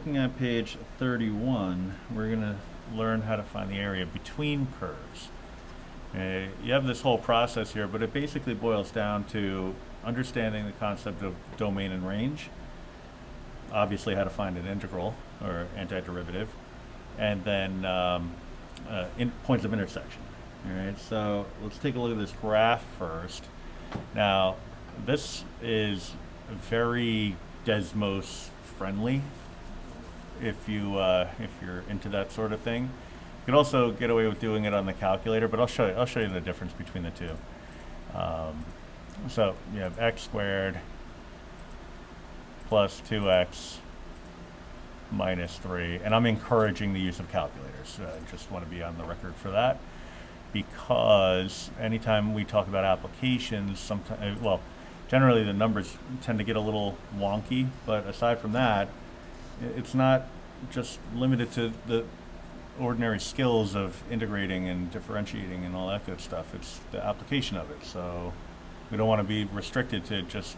Looking at page 31, we're going to learn how to find the area between curves. You have this whole process here, but it basically boils down to understanding the concept of domain and range, obviously how to find an integral or antiderivative, and then points of intersection. All right, so let's take a look at this graph first. Now, this is very Desmos friendly. If you're into that sort of thing, you can also get away with doing it on the calculator. But I'll show you the difference between the two. So you have x squared plus 2x minus 3, and I'm encouraging the use of calculators. I just want to be on the record for that, because anytime we talk about applications, sometimes, well, generally the numbers tend to get a little wonky. But aside from that, it's not just limited to the ordinary skills of integrating and differentiating and all that good stuff. It's the application of it. So we don't want to be restricted to just,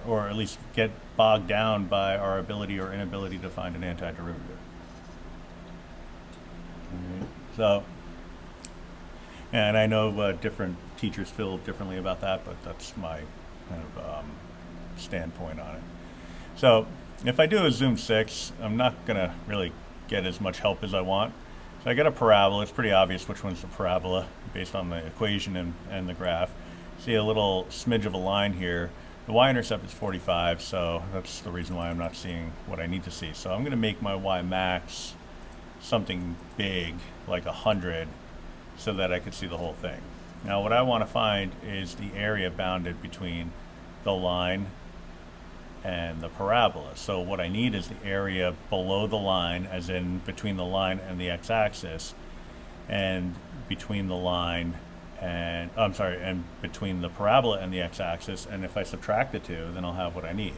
or at least get bogged down by our ability or inability to find an antiderivative. So, and I know different teachers feel differently about that, but that's my kind of standpoint on it. So if I do a zoom 6, I'm not going to really get as much help as I want. So I get a parabola. It's pretty obvious which one's the parabola based on the equation and the graph. See a little smidge of a line here. The y-intercept is 45, so that's the reason why I'm not seeing what I need to see. So I'm going to make my y max something big, like 100, so that I could see the whole thing. Now what I want to find is the area bounded between the line and the parabola. So what I need is the area below the line, as in between the line and the x-axis, and between the line and, and between the parabola and the x-axis. And if I subtract the two, then I'll have what I need.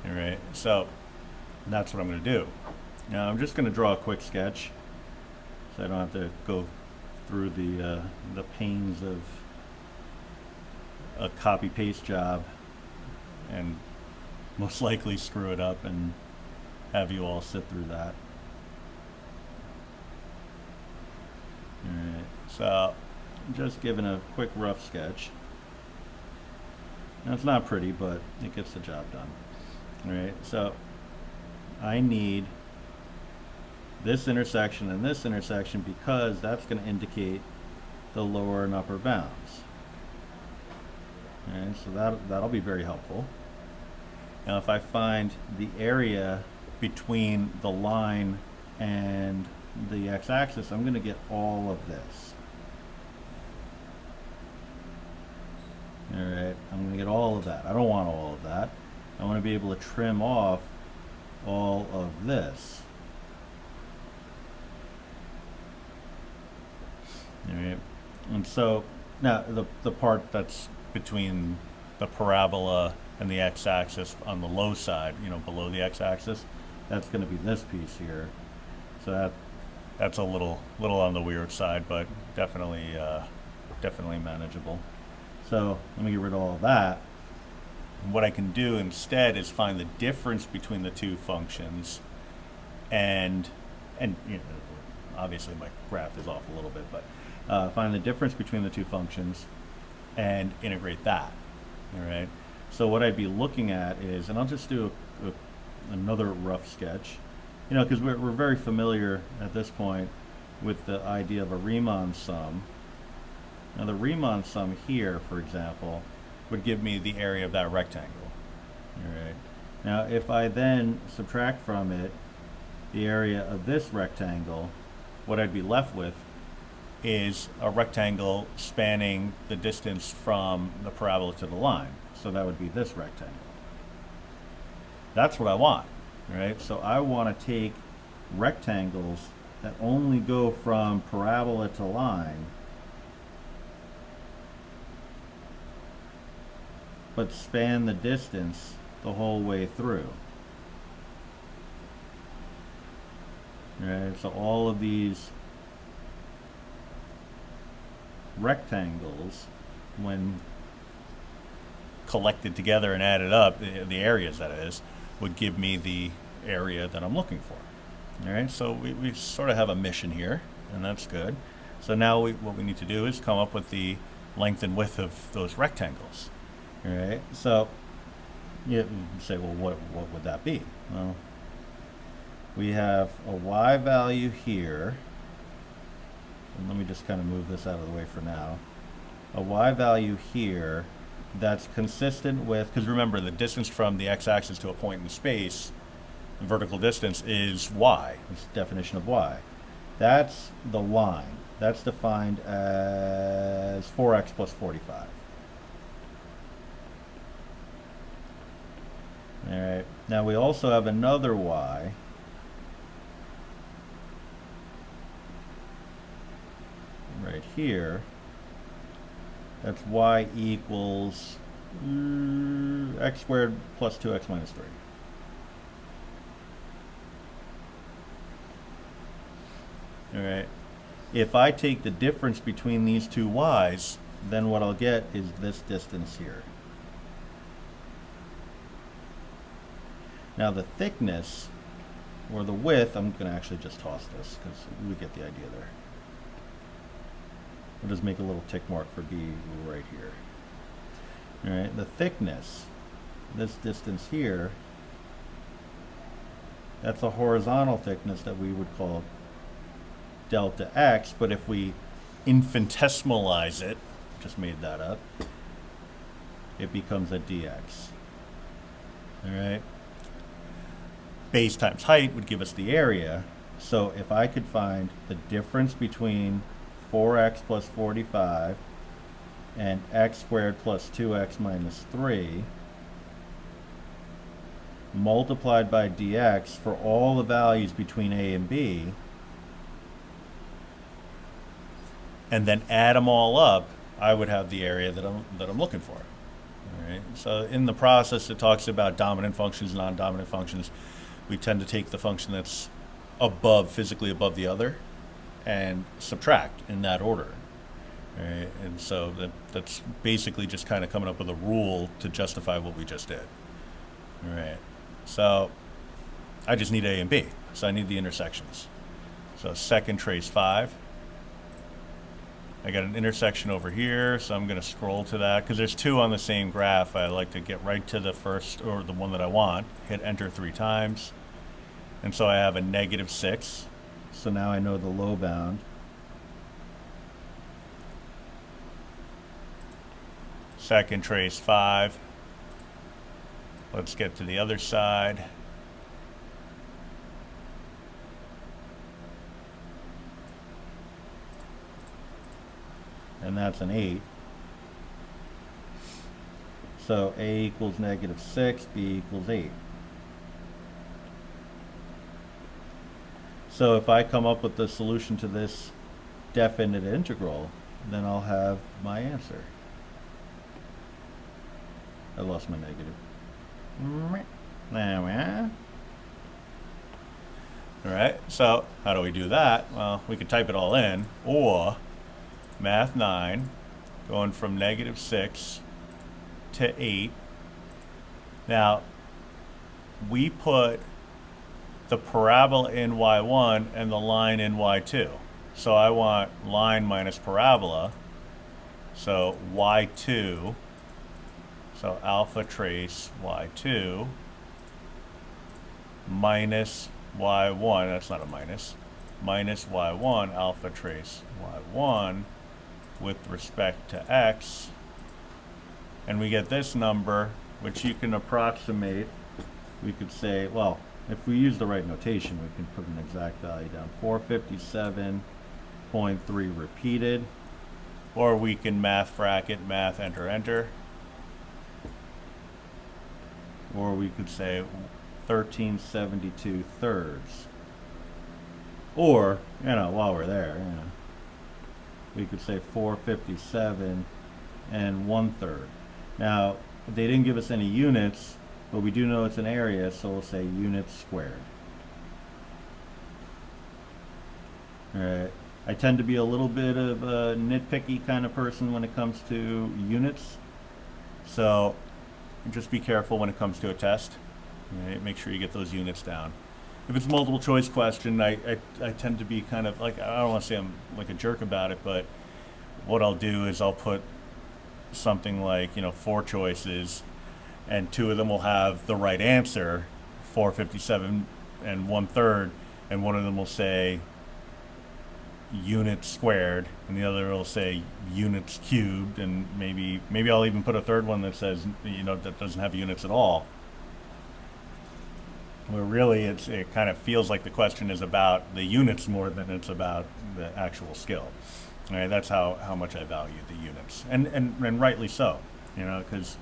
All right, so that's what I'm going to do. Now I'm just going to draw a quick sketch, so I don't have to go through the pains of a copy-paste job and most likely screw it up and have you all sit through that. Alright, so I'm just giving a quick rough sketch. Now it's not pretty, but it gets the job done. Alright, so I need this intersection and this intersection because that's going to indicate the lower and upper bounds. Alright, so that'll be very helpful. Now if I find the area between the line and the x-axis, I'm going to get all of this. Alright, I'm going to get all of that. I don't want all of that. I want to be able to trim off all of this. Alright, and so now the part that's between the parabola and the x-axis on the low side, below the x-axis, that's going to be this piece here. So that's a little on the weird side, but definitely manageable. So let me get rid of all of that. And what I can do instead is find the difference between the two functions, and obviously my graph is off a little bit, but find the difference between the two functions and integrate that. All right. So what I'd be looking at is, and I'll just do another rough sketch, because we're very familiar at this point with the idea of a Riemann sum. Now the Riemann sum here, for example, would give me the area of that rectangle. All right. Now if I then subtract from it the area of this rectangle, what I'd be left with is a rectangle spanning the distance from the parabola to the line. So that would be this rectangle. That's what I want, right? So I want to take rectangles that only go from parabola to line, but span the distance the whole way through. Right? So all of these rectangles, when collected together and added up, the areas that is, would give me the area that I'm looking for. All right, so we sort of have a mission here, and that's good. So now what we need to do is come up with the length and width of those rectangles. All right, so you say, well, what would that be? Well, we have a y value here, and let me just kind of move this out of the way for now. A y value here that's consistent with, because remember, the distance from the x-axis to a point in space, the vertical distance is y. It's the definition of y. That's the line. That's defined as 4x plus 45. All right. Now we also have another y. Right here. That's y equals x squared plus 2x minus 3. All right. If I take the difference between these two y's, then what I'll get is this distance here. Now the thickness, or the width, I'm going to actually just toss this because we get the idea there. We'll just make a little tick mark for B right here. All right, the thickness, this distance here, that's a horizontal thickness that we would call delta x, but if we infinitesimalize it, just made that up, it becomes a dx. All right. Base times height would give us the area. So if I could find the difference between 4x plus 45 and x squared plus 2x minus 3 multiplied by dx for all the values between a and b, and then add them all up, I would have the area that I'm looking for. All right. So in the process, it talks about dominant functions, non-dominant functions. We tend to take the function that's physically above the other, and subtract in that order. All right. And so that's basically just kind of coming up with a rule to justify what we just did. All right. So I just need A and B. So I need the intersections. So second trace 5. I got an intersection over here, so I'm going to scroll to that because there's 2 on the same graph. I like to get right to the first, or the one that I want, hit enter 3 times. And so I have a -6. So now I know the low bound. Second trace 5. Let's get to the other side. And that's an 8. So A equals -6, B equals 8. So if I come up with the solution to this definite integral, then I'll have my answer. I lost my negative. All right, so how do we do that? Well, we could type it all in, or Math 9, going from -6 to 8. Now, we put the parabola in y1 and the line in y2. So I want line minus parabola. So y2, so alpha trace y2 minus y1, that's not a minus y1 alpha trace y1 with respect to x, and we get this number, which you can approximate. We could say, well, if we use the right notation, we can put an exact value down, 457.3 repeated, or we can math bracket, math, enter, enter, or we could say 1372 thirds, or, while we're there, we could say 457 and 1/3. Now, they didn't give us any units, but we do know it's an area, so we'll say units squared. All right. I tend to be a little bit of a nitpicky kind of person when it comes to units, so just be careful when it comes to a test. Right? Make sure you get those units down. If it's a multiple choice question, I tend to be kind of like, I don't want to say I'm like a jerk about it, but what I'll do is I'll put something like, 4 choices, and 2 of them will have the right answer, 457 and 1/3, and one of them will say units squared, and the other will say units cubed, and maybe I'll even put a third one that says, that doesn't have units at all. Where really it kind of feels like the question is about the units more than it's about the actual skill. All right, that's how much I value the units, and rightly so, because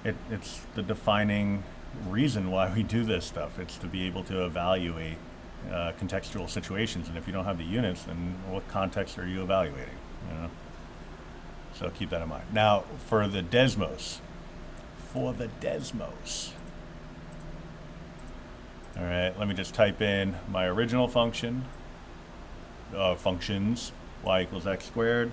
it's the defining reason why we do this stuff. It's to be able to evaluate contextual situations, and if you don't have the units, then what context are you evaluating? So keep that in mind. Now for the Desmos, all right, let me just type in my original function, functions, y equals x squared.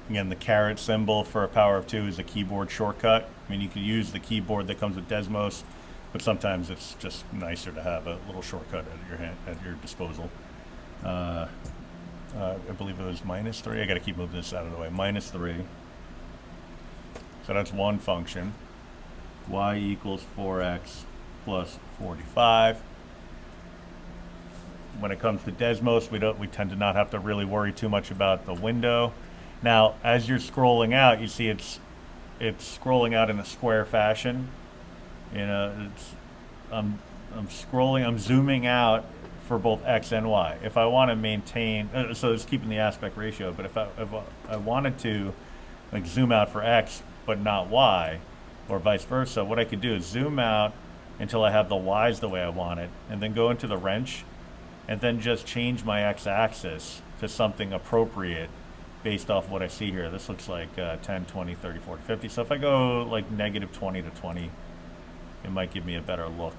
Again, the caret symbol for a power of 2 is a keyboard shortcut. I mean, you can use the keyboard that comes with Desmos, but sometimes it's just nicer to have a little shortcut at your disposal. I believe it was -3. I got to keep moving this out of the way. -3. So that's one function. Y equals 4x plus 45. When it comes to Desmos, we tend to not have to really worry too much about the window. Now, as you're scrolling out, you see it's scrolling out in a square fashion. I'm zooming out for both x and y. If I want to maintain, so it's keeping the aspect ratio. But if I wanted to like zoom out for x but not y, or vice versa, what I could do is zoom out until I have the y's the way I want it, and then go into the wrench, and then just change my x-axis to something appropriate based off what I see here. This looks like 10, 20, 30, 40, 50. So if I go like -20 to 20, it might give me a better look.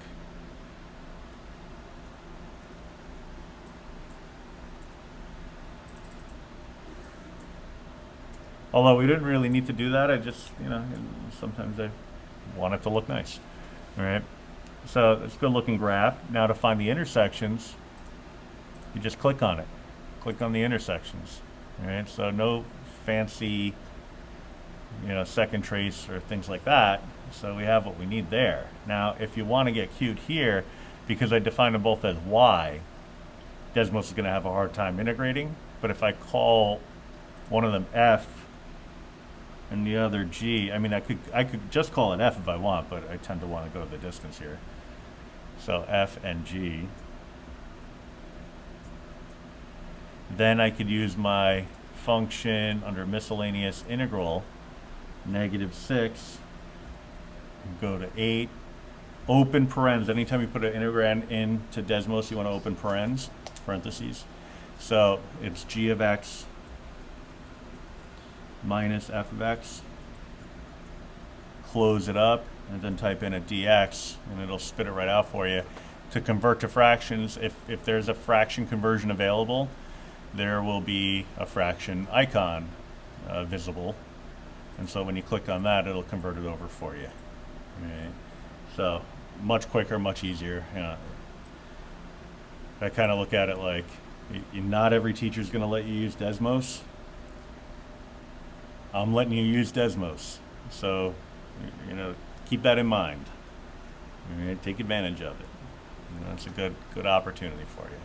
Although we didn't really need to do that, I just, sometimes I want it to look nice. All right. So it's a good looking graph. Now to find the intersections, you just click on it. Click on the intersections. All right. So no fancy, second trace or things like that. So we have what we need there. Now, if you want to get cute here, because I define them both as y, Desmos is going to have a hard time integrating. But if I call one of them f and the other g, I mean, I could just call it f if I want, but I tend to want to go the distance here. So f and g. Then I could use my function under miscellaneous integral, -6, go to 8, open parens. Anytime you put an integrand into Desmos, you want to open parentheses. So it's g of x minus f of x. Close it up, and then type in a dx, and it'll spit it right out for you. To convert to fractions, if there's a fraction conversion available, there will be a fraction icon visible. And so when you click on that, it'll convert it over for you. Okay. So much quicker, much easier. I kind of look at it like, not every teacher is going to let you use Desmos. I'm letting you use Desmos. So, keep that in mind. All right, take advantage of it. It's a good opportunity for you.